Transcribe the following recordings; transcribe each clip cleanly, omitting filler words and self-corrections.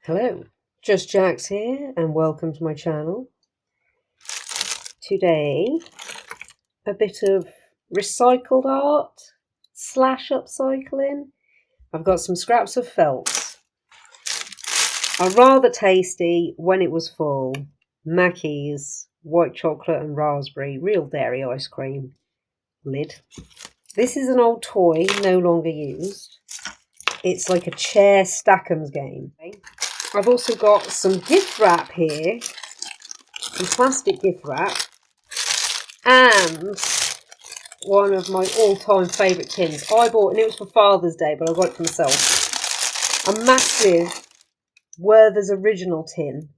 Hello, Just Jax here and welcome to my channel. Today, a bit of recycled art / upcycling. I've got some scraps of felt. A rather tasty, when it was full, Mackey's white chocolate and raspberry real dairy ice cream lid. This is an old toy, no longer used. It's like a chair stack'ems game. I've also got some gift wrap here, some plastic gift wrap, and one of my all-time favourite tins. I bought, and it was for Father's Day, but I got it for myself, a massive Werther's Original tin,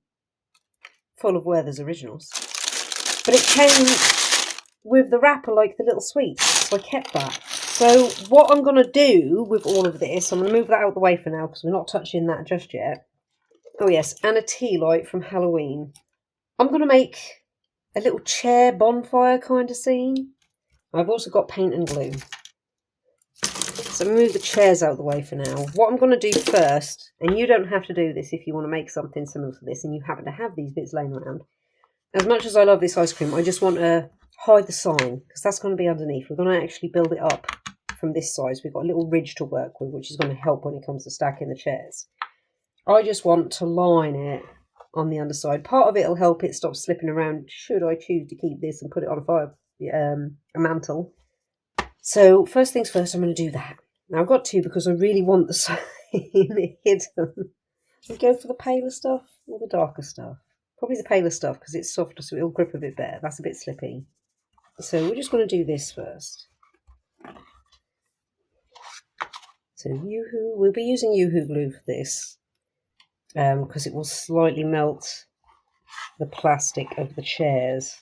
full of Werther's Originals. But it came with the wrapper like the little sweets, so I kept that. So what I'm going to do with all of this, I'm going to move that out of the way for now because we're not touching that just yet. Oh yes, and a tea light from Halloween. I'm going to make a little chair bonfire kind of scene. I've also got paint and glue. So move the chairs out of the way for now. What I'm going to do first, and you don't have to do this if you want to make something similar to this and you happen to have these bits laying around. As much as I love this ice cream, I just want to hide the sign because that's going to be underneath. We're going to actually build it up from this side. So we've got a little ridge to work with, which is going to help when it comes to stacking the chairs. I just want to line it on the underside. Part of it will help it stop slipping around should I choose to keep this and put it on a mantle. So first things first, I'm going to do that. Now I've got to because I really want the sign hidden. We go for the paler stuff or the darker stuff? Probably the paler stuff because it's softer so it'll grip a bit better. That's a bit slippy. So we're just going to do this first. So we'll be using Yoo-hoo glue for this because it will slightly melt the plastic of the chairs.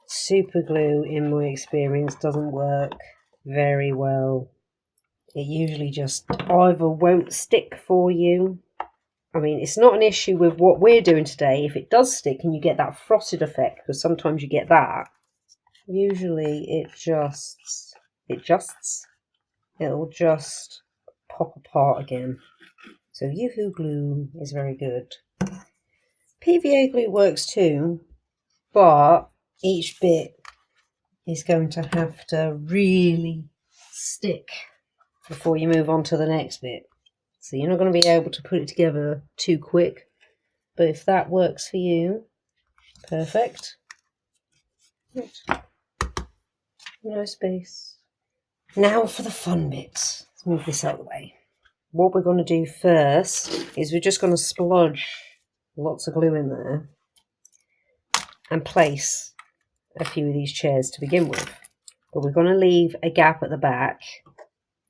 Super glue, in my experience, doesn't work very well. It usually just either won't stick for you. I mean, it's not an issue with what we're doing today. If it does stick and you get that frosted effect, because sometimes you get that, usually it'll just pop apart again. So Yoo-hoo glue is very good. PVA glue works too, but each bit is going to have to really stick before you move on to the next bit. So you're not going to be able to put it together too quick. But if that works for you, perfect. No space. Now for the fun bits. Let's move this out of the way. What we're going to do first is we're just going to splodge lots of glue in there and place a few of these chairs to begin with. But we're going to leave a gap at the back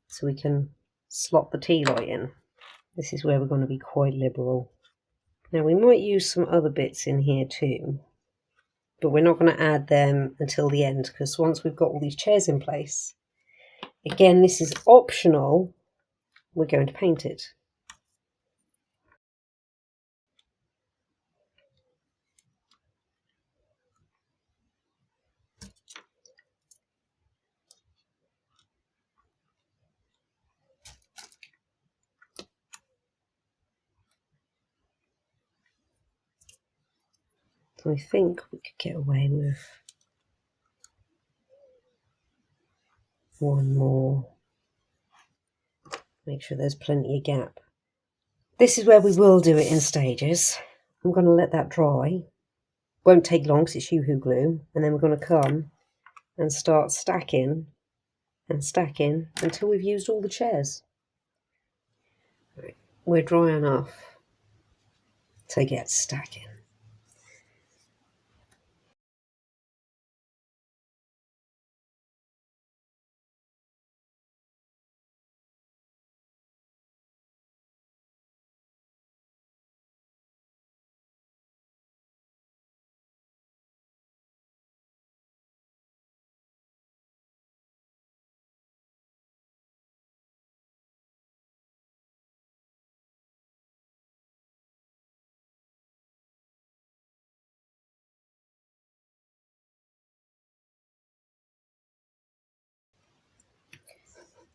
so we can slot the tea light in. This is where we're going to be quite liberal. Now we might use some other bits in here too, but we're not going to add them until the end because once we've got all these chairs in place, again this is optional, we're going to paint it. I think we could get away with one more. Make sure there's plenty of gap. This is where we will do it in stages. I'm going to let that dry. Won't take long because it's Yoo-hoo glue. And then we're going to come and start stacking and stacking until we've used all the chairs. Right. We're dry enough to get stacking.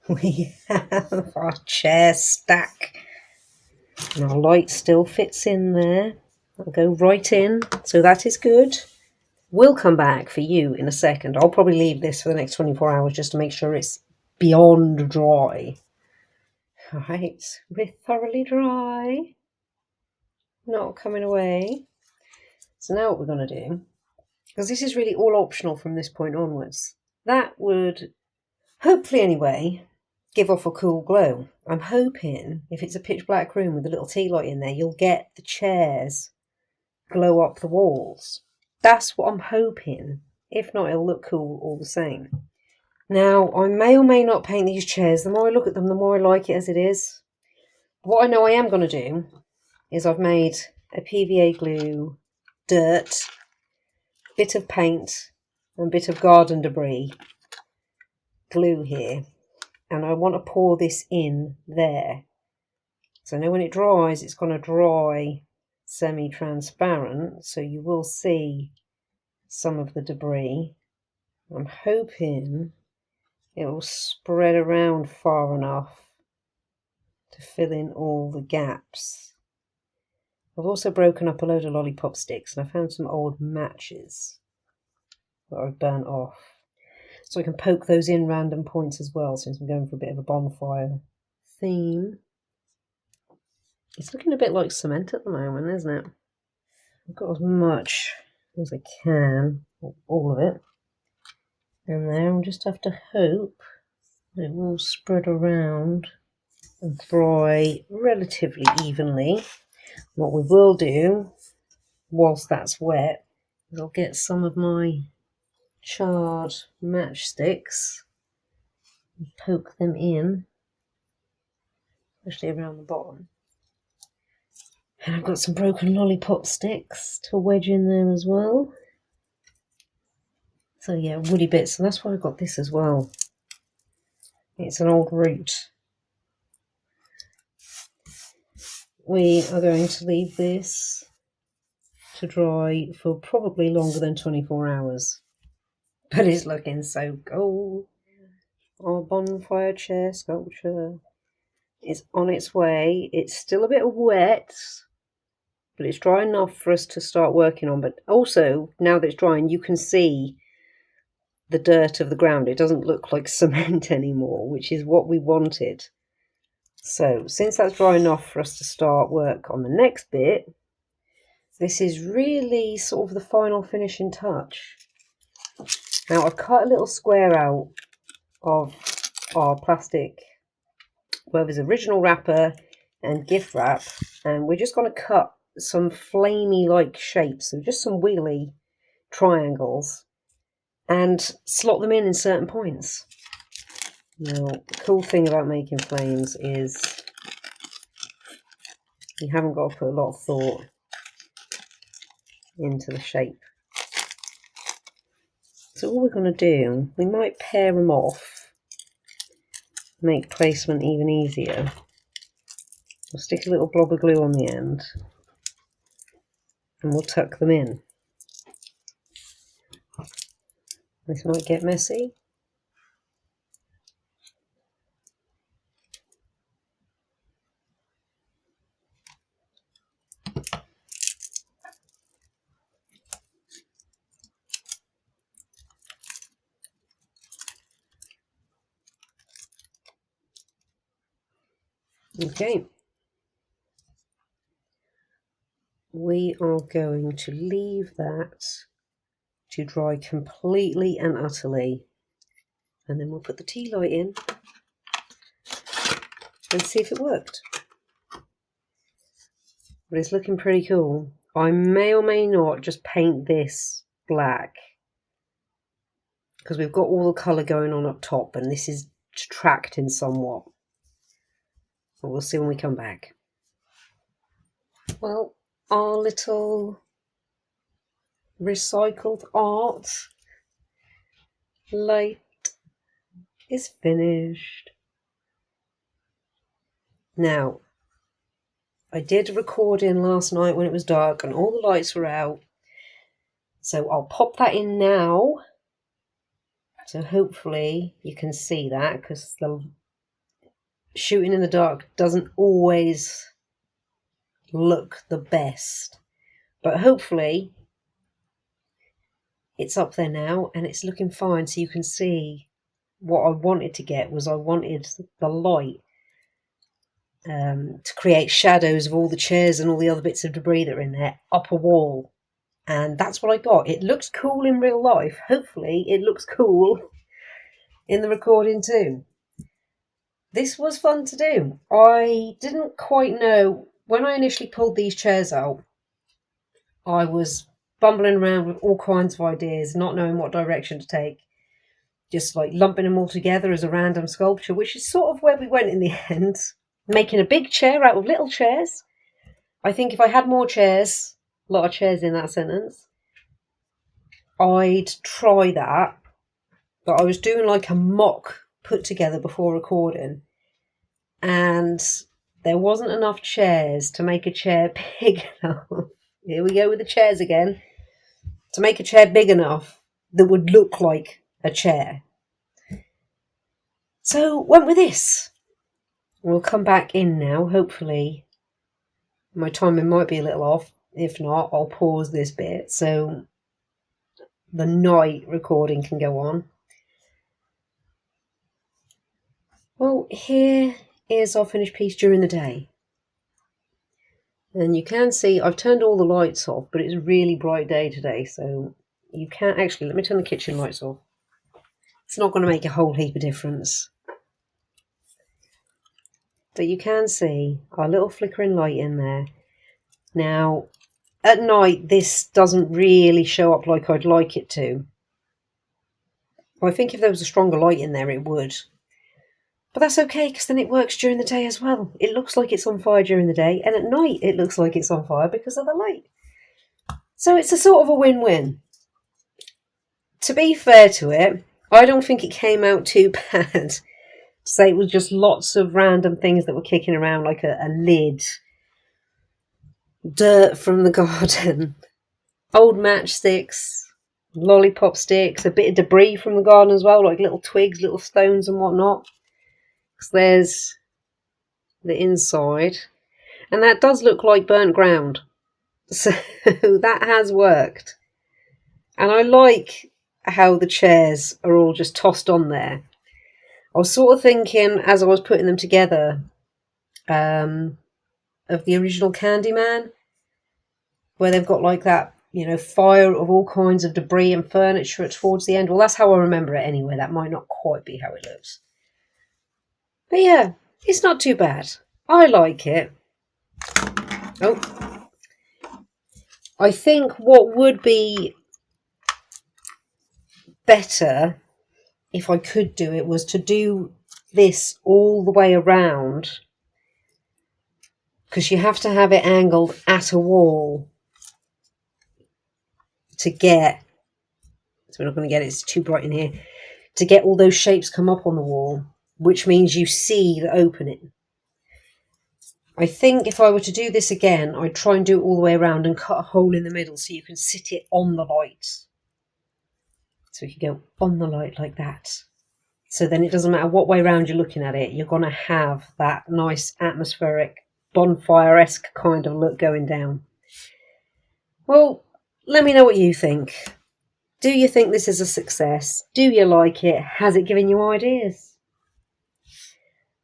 We have our chair stack. And our light still fits in there. That'll go right in, so that is good. We'll come back for you in a second. I'll probably leave this for the next 24 hours just to make sure it's beyond dry. Right, we're thoroughly dry. Not coming away. So now what we're going to do, because this is really all optional from this point onwards, that would, hopefully anyway, give off a cool glow. I'm hoping if it's a pitch black room with a little tea light in there, you'll get the chairs glow up the walls. That's what I'm hoping. If not, it'll look cool all the same. Now, I may or may not paint these chairs. The more I look at them, the more I like it as it is. What I know I am going to do is I've made a PVA glue, dirt, bit of paint, and bit of garden debris glue here. And I want to pour this in there. So I know when it dries, it's going to dry semi-transparent, so you will see some of the debris. I'm hoping it will spread around far enough to fill in all the gaps. I've also broken up a load of lollipop sticks, and I found some old matches that I've burnt off. So I can poke those in random points as well, since I'm going for a bit of a bonfire theme. It's looking a bit like cement at the moment, isn't it? I've got as much as I can, all of it. And then I'll just have to hope it will spread around and dry relatively evenly. What we will do, whilst that's wet, is I'll get some of my charred matchsticks and poke them in, especially around the bottom. And I've got some broken lollipop sticks to wedge in there as well. So yeah, woody bits, and that's why I got this as well. It's an old root. We are going to leave this to dry for probably longer than 24 hours. But it's looking so cool. Our bonfire chair sculpture is on its way. It's still a bit wet, but it's dry enough for us to start working on. But also, now that it's drying, you can see the dirt of the ground. It doesn't look like cement anymore, which is what we wanted. So, since that's dry enough for us to start work on the next bit, this is really sort of the final finishing touch. Now, I've cut a little square out of our plastic, well, there's original wrapper and gift wrap, and we're just going to cut some flamey like shapes, so just some wheelie triangles, and slot them in certain points. Now, the cool thing about making flames is you haven't got to put a lot of thought into the shape. So all we're going to do, we might pair them off, make placement even easier. We'll stick a little blob of glue on the end and we'll tuck them in. This might get messy. Okay. We are going to leave that to dry completely and utterly. And then we'll put the tea light in and see if it worked. But it's looking pretty cool. I may or may not just paint this black, because we've got all the colour going on up top and this is detracting somewhat. But we'll see when we come back. Well, our little recycled art light is finished. Now, I did a recording last night when it was dark and all the lights were out. So I'll pop that in now. So hopefully you can see that, because the shooting in the dark doesn't always look the best. But hopefully it's up there now and it's looking fine, so you can see what I wanted to get was I wanted the light to create shadows of all the chairs and all the other bits of debris that are in there up a wall. And that's what I got. It looks cool in real life. Hopefully it looks cool in the recording too. This was fun to do. I didn't quite know, when I initially pulled these chairs out, I was bumbling around with all kinds of ideas, not knowing what direction to take. Just like lumping them all together as a random sculpture, which is sort of where we went in the end. Making a big chair out of little chairs. I think if I had more chairs, a lot of chairs in that sentence, I'd try that. But I was doing like a mock put together before recording, and there wasn't enough chairs to make a chair big enough. Here we go with the chairs again. To make a chair big enough that would look like a chair. So went with this. We'll come back in now, hopefully. My timing might be a little off. If not, I'll pause this bit so the night recording can go on. Well, here is our finished piece during the day. And you can see I've turned all the lights off, but it's a really bright day today, so you can't actually... Let me turn the kitchen lights off. It's not going to make a whole heap of difference. But you can see our little flickering light in there. Now, at night, this doesn't really show up like I'd like it to. I think if there was a stronger light in there, it would. But that's okay, because then it works during the day as well. It looks like it's on fire during the day, and at night it looks like it's on fire because of the light. So it's a sort of a win-win. To be fair to it, I don't think it came out too bad. Say it was just lots of random things that were kicking around, like a lid, dirt from the garden, old matchsticks, lollipop sticks, a bit of debris from the garden as well, like little twigs, little stones and whatnot. Because there's the inside, and that does look like burnt ground, so that has worked. And I like how the chairs are all just tossed on there. I was sort of thinking, as I was putting them together, of the original Candyman, where they've got like that, fire of all kinds of debris and furniture towards the end. Well, that's how I remember it anyway. That might not quite be how it looks. But yeah, it's not too bad. I like it. Oh. I think what would be better, if I could do it, was to do this all the way around, because you have to have it angled at a wall to get, so we're not going to get it, it's too bright in here, to get all those shapes come up on the wall, which means you see the opening. I think if I were to do this again, I'd try and do it all the way around and cut a hole in the middle so you can sit it on the light. So you can go on the light like that. So then it doesn't matter what way around you're looking at it, you're going to have that nice atmospheric bonfire-esque kind of look going down. Well, let me know what you think. Do you think this is a success? Do you like it? Has it given you ideas?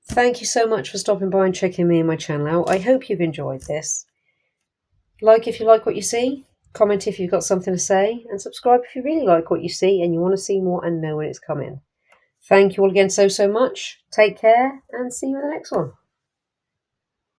Thank you so much for stopping by and checking me and my channel out. I hope you've enjoyed this. Like if you like what you see, comment if you've got something to say, and subscribe if you really like what you see and you want to see more and know when it's coming. Thank you all again so much. Take care and see you in the next one.